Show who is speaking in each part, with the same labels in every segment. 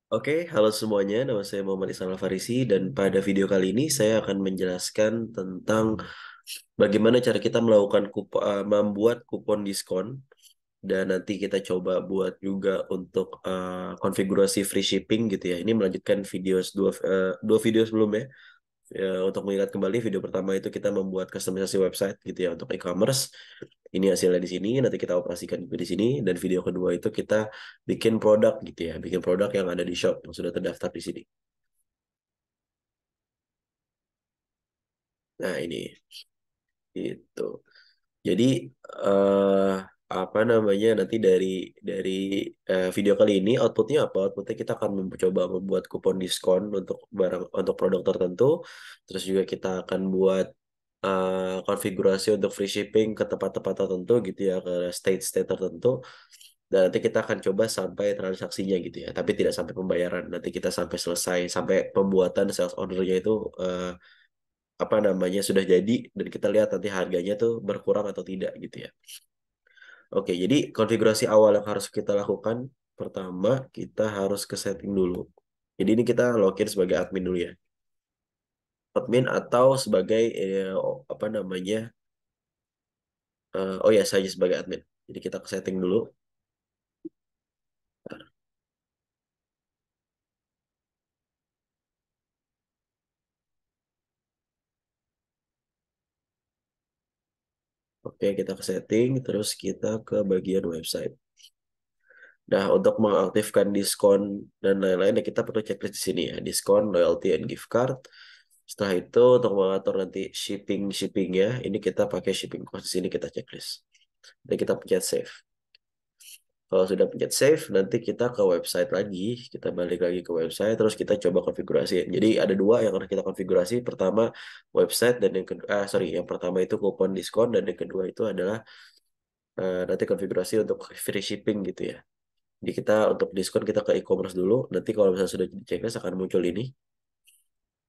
Speaker 1: Oke, halo semuanya. Nama saya Muhammad Islam Farisi dan pada video kali ini saya akan menjelaskan tentang bagaimana cara kita melakukan membuat kupon diskon dan nanti kita coba buat juga untuk konfigurasi free shipping gitu ya. Ini melanjutkan dua video sebelumnya. Ya, untuk mengingat kembali video pertama itu kita membuat customisasi website gitu ya untuk e-commerce. Ini hasilnya di sini, nanti kita operasikan juga di sini. Dan video kedua itu kita bikin produk gitu ya, bikin produk yang ada di shop yang sudah terdaftar di sini. Nah ini itu. Jadi eh apa namanya nanti dari video kali ini outputnya apa? Outputnya kita akan mencoba membuat kupon diskon untuk untuk produk tertentu. Terus juga kita akan buat konfigurasi untuk free shipping ke tempat-tempat tertentu gitu ya, ke state-state tertentu. Dan nanti kita akan coba sampai transaksinya gitu ya, tapi tidak sampai pembayaran. Nanti kita sampai selesai, sampai pembuatan sales ordernya itu apa namanya sudah jadi dan kita lihat nanti harganya tuh berkurang atau tidak gitu ya. Oke, jadi konfigurasi awal yang harus kita lakukan pertama kita harus ke setting dulu. Jadi ini kita login sebagai admin dulu ya. Admin atau sebagai apa namanya? Oh ya, saya sebagai admin. Jadi kita ke setting dulu. Oke, kita ke setting terus kita ke bagian website. Nah, untuk mengaktifkan diskon dan lain-lain, ya kita perlu checklist di sini ya, diskon, loyalty, and gift card. Setelah itu untuk mengatur nanti shippingnya, ini kita pakai shipping cost di sini kita checklist. Dan kita pencet save. Kalau sudah pencet save, nanti kita ke website lagi, kita balik lagi ke website, terus kita coba konfigurasi. Jadi ada dua yang harus kita konfigurasi. Pertama website dan yang kedua, sorry, yang pertama itu kupon diskon dan yang kedua itu adalah nanti konfigurasi untuk free shipping gitu ya. Jadi kita untuk diskon kita ke e-commerce dulu. Nanti kalau misalnya sudah di checklist akan muncul ini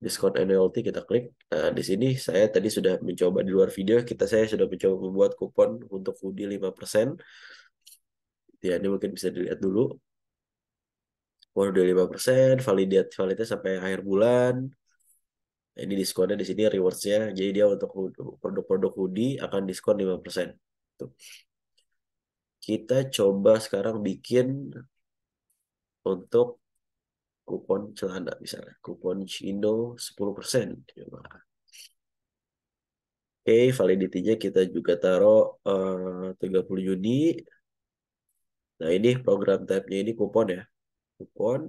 Speaker 1: diskon annualty kita klik. Nah, di sini saya tadi sudah mencoba di luar video saya sudah mencoba membuat kupon untuk hoodie 5%. Ya, ini mungkin bisa dilihat dulu. Kupon udah 5%, validnya sampai akhir bulan. Nah, ini diskonnya di sini rewards-nya. Jadi dia untuk produk-produk hoodie akan diskon 5%. Tuh. Kita coba sekarang bikin untuk kupon celana misalnya. Kupon Chino 10%. Coba. Oke, validity-nya kita juga taruh 30 Juni. Nah, ini program tab-nya ini kupon ya. Kupon.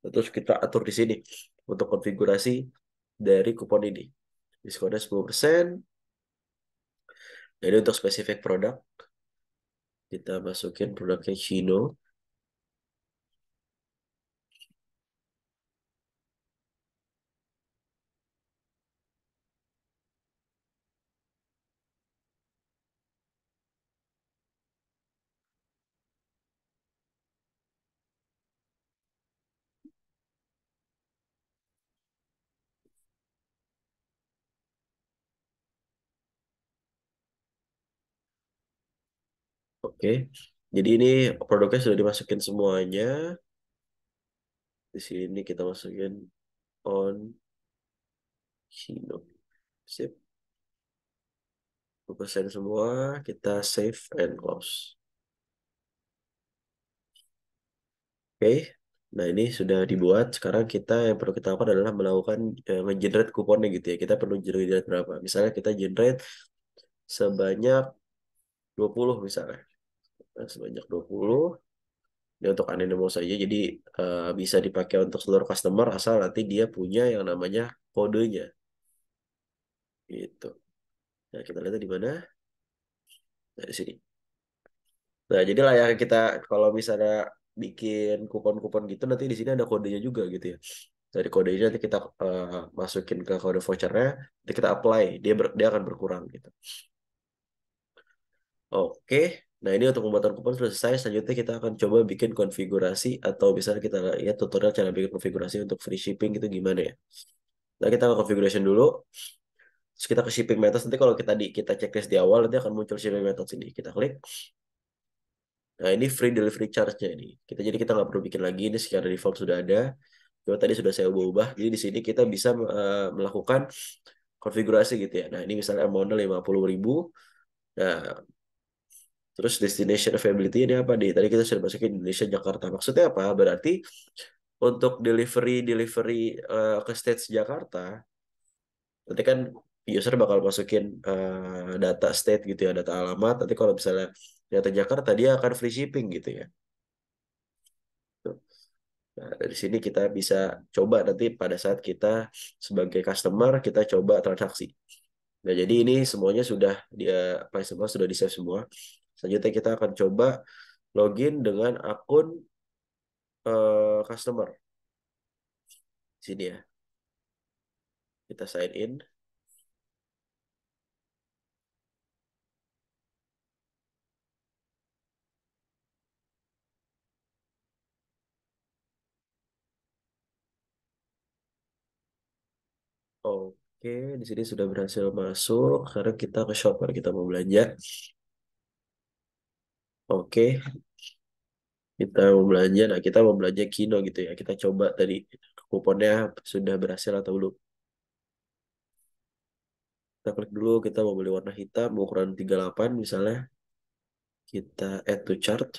Speaker 1: Terus kita atur di sini untuk konfigurasi dari kupon ini. Diskonnya 10%. Jadi untuk spesifik produk, kita masukin produknya Chino. Oke. Jadi ini produknya sudah dimasukin semuanya. Di sini kita masukin on Chino. Sip. 10% semua. Kita save and close. Oke, nah ini sudah dibuat. Sekarang kita yang perlu kita lakukan adalah melakukan nge-generate kuponnya gitu ya. Kita perlu generate berapa? Misalnya kita generate sebanyak 20 misalnya. Nah, sebanyak 20. Ini untuk anonymous saja. Jadi bisa dipakai untuk seluruh customer asal nanti dia punya yang namanya kodenya. Gitu. Nah, kita lihat di mana? Nah, di sini. Nah, jadi layak kita kalau misalnya bikin kupon-kupon gitu nanti di sini ada kodenya juga gitu ya. Dari kode ini nanti kita masukin ke kode vouchernya, nanti kita apply, dia akan berkurang gitu. Oke, nah ini untuk pembuatan kupon sudah selesai. Selanjutnya kita akan coba bikin konfigurasi atau misalnya kita lihat tutorial cara bikin konfigurasi untuk free shipping itu gimana ya. Nah kita ke configuration dulu, terus kita ke shipping methods. Nanti kalau kita checklist di awal nanti akan muncul shipping methods ini. Kita klik. Nah, ini free delivery charge-nya ini. Jadi kita nggak perlu bikin lagi, ini secara default sudah ada. Cuma tadi sudah saya ubah-ubah. Jadi di sini kita bisa melakukan konfigurasi gitu ya. Nah, ini misalnya amount-nya 50.000. Nah, terus destination availability ini apa nih? Tadi kita sudah masukin Indonesia Jakarta. Maksudnya apa? Berarti untuk delivery ke stage Jakarta, nanti kan user bakal masukin data state gitu ya, data alamat. Nanti kalau misalnya data Jakarta, dia akan free shipping gitu ya. Nah, dari sini kita bisa coba nanti pada saat kita sebagai customer, kita coba transaksi. Nah, jadi ini semuanya sudah dia apply semua, sudah di save semua. Selanjutnya kita akan coba login dengan akun customer. Sini ya, kita sign in. Oke, di sini sudah berhasil masuk. Sekarang kita ke shop, mari kita mau belanja. Oke, kita mau belanja. Nah, kita mau belanja Kino gitu ya. Kita coba tadi kuponnya sudah berhasil atau belum. Kita klik dulu, kita mau beli warna hitam, ukuran 38 misalnya. Kita add to chart.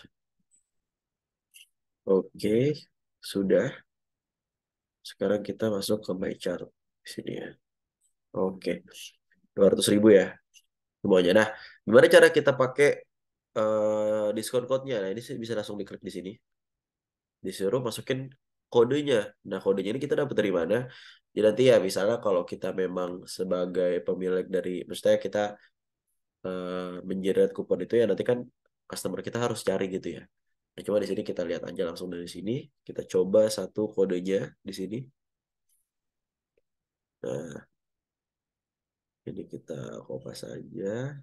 Speaker 1: Oke, sudah. Sekarang kita masuk ke my chart. Di sini ya. Oke, 200.000 ya semuanya. Nah, gimana cara kita pakai diskon code-nya? Nah, ini sih bisa langsung diklik di sini. Disuruh masukin kodenya. Nah, kodenya ini kita dapat dari mana? Jadi nanti ya misalnya kalau kita memang sebagai pemilik dari, maksudnya kita menjerat kupon itu ya nanti kan customer kita harus cari gitu ya. Nah, cuma di sini kita lihat aja langsung dari sini. Kita coba satu kodenya di sini. Nah, ini kita kopas saja.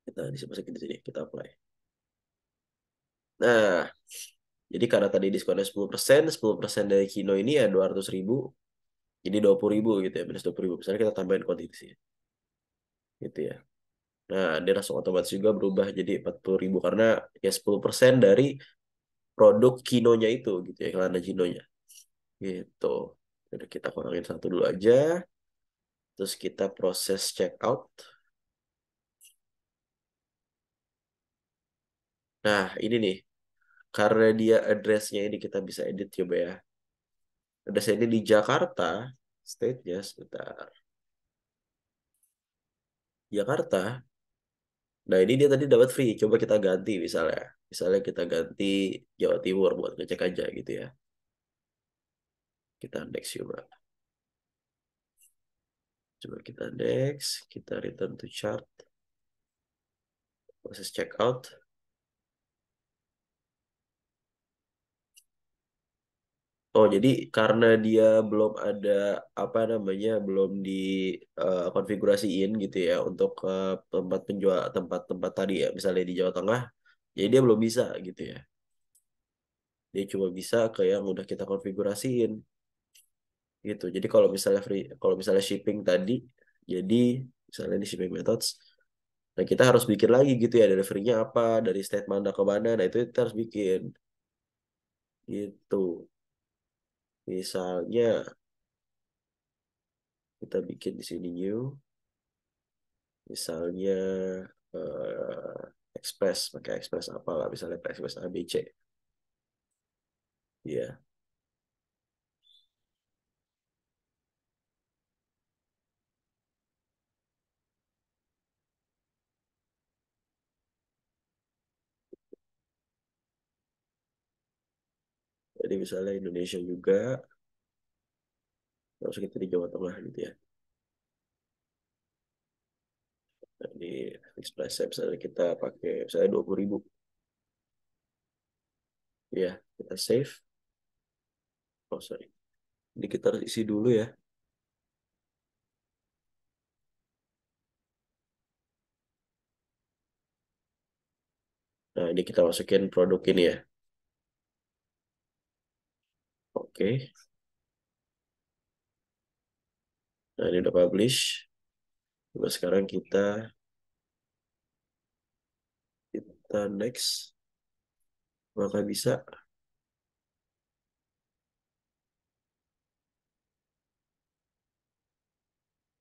Speaker 1: Kita masukin di sini. Kita apply. Nah, jadi karena tadi diskonnya 10%, 10% dari Kino ini ya 200.000. Jadi 20.000 gitu ya, minus 20.000. Misalnya kita tambahin kuantiti. Gitu ya. Nah, dia langsung otomatis juga berubah jadi 40.000 karena ya 10% dari produk Kinonya itu gitu ya, iklan Kinonya. Gitu. Jadi kita kurangin satu dulu aja. Terus kita proses checkout. Nah, ini nih. Karena dia address-nya ini kita bisa edit coba ya. Address ini di Jakarta. State-nya sebentar. Jakarta. Nah, ini dia tadi dapat free. Coba kita ganti misalnya. Misalnya kita ganti Jawa Timur buat ngecek aja gitu ya. Kita next coba. Coba kita next. Kita return to chart. Proses checkout. Oh, jadi karena dia belum ada apa namanya, belum di konfigurasiin gitu ya untuk tempat penjual tempat-tempat tadi ya, misalnya di Jawa Tengah, jadi dia belum bisa gitu ya. Dia cuma bisa ke yang udah kita konfigurasiin gitu. Jadi kalau misalnya shipping tadi, jadi misalnya di shipping methods, nah kita harus bikin lagi gitu ya, delivery-nya apa, dari state mana ke mana, nah itu kita harus bikin gitu. Misalnya kita bikin di sini new. Misalnya Express, pakai Express apalah, misalnya pakai Express ABC. Iya, jadi misalnya Indonesia juga, terus kita di Jawa Tengah gitu ya. Nah, di Express misalnya kita pakai misalnya 20.000. Ya, kita save. Oh, sorry. Ini kita harus isi dulu ya. Nah, ini kita masukin produk ini ya. Oke. Nah, ini udah publish. Coba sekarang kita Kita next, maka bisa.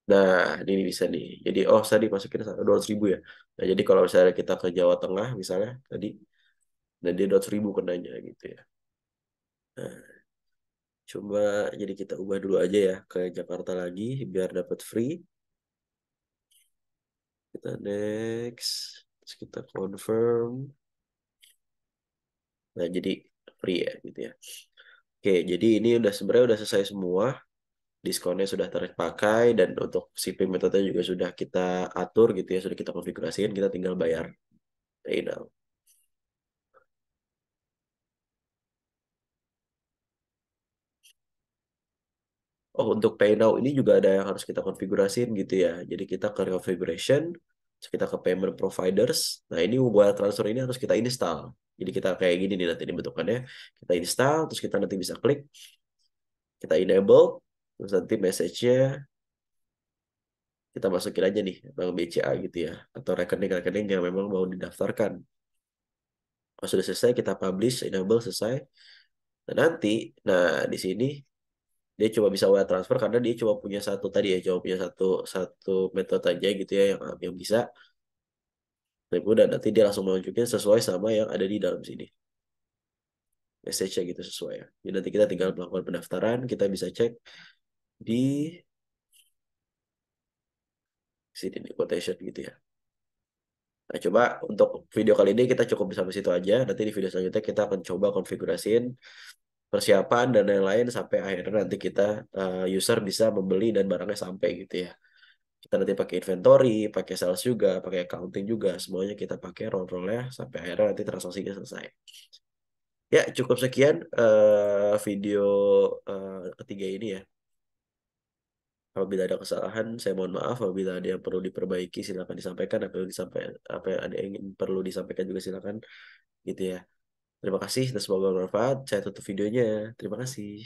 Speaker 1: Nah, ini bisa nih. Jadi, oh tadi masukin 200.000 ya. Nah, jadi kalau misalnya kita ke Jawa Tengah misalnya tadi, dan dia 200.000 kenanya gitu ya. Nah, coba jadi kita ubah dulu aja ya ke Jakarta lagi biar dapat free. Kita next, terus kita confirm. Nah, jadi free ya gitu ya. Oke, jadi ini udah sebenarnya udah selesai semua. Diskonnya sudah terpakai dan untuk shipping metode juga sudah kita atur gitu ya, sudah kita konfigurasikan, kita tinggal bayar pay now. Oh, untuk pay now ini juga ada yang harus kita konfigurasiin gitu ya. Jadi kita ke configuration, terus kita ke payment providers. Nah, ini wire transfer ini harus kita install. Jadi kita kayak gini nih nanti dibentukannya. Kita install, terus kita nanti bisa klik, kita enable, terus nanti message-nya kita masukin aja nih bank BCA gitu ya, atau rekening-rekening yang memang mau didaftarkan. Kalau sudah selesai kita publish, enable selesai. Nah, nanti, nah di sini dia cuma bisa wire transfer karena dia cuma punya satu tadi ya, cuma punya satu satu metode aja gitu ya yang bisa. Nah, udah nanti dia langsung masukin sesuai sama yang ada di dalam sini. Message-nya gitu sesuai ya. Jadi nanti kita tinggal melakukan pendaftaran, kita bisa cek di sini di quotation gitu ya. Nah, coba untuk video kali ini kita cukup sampai situ aja. Nanti di video selanjutnya kita akan coba konfigurasiin persiapan dan lain-lain sampai akhirnya nanti kita user bisa membeli dan barangnya sampai gitu ya. Kita nanti pakai inventory, pakai sales juga, pakai accounting juga, semuanya kita pakai roll-rollnya sampai akhirnya nanti transaksinya selesai. Ya, cukup sekian video ketiga ini ya. Apabila ada kesalahan, saya mohon maaf. Apabila ada yang perlu diperbaiki, silakan disampaikan. Apa yang ada yang ingin perlu disampaikan juga silakan, gitu ya. Terima kasih dan semoga bermanfaat. Saya tutup videonya. Terima kasih.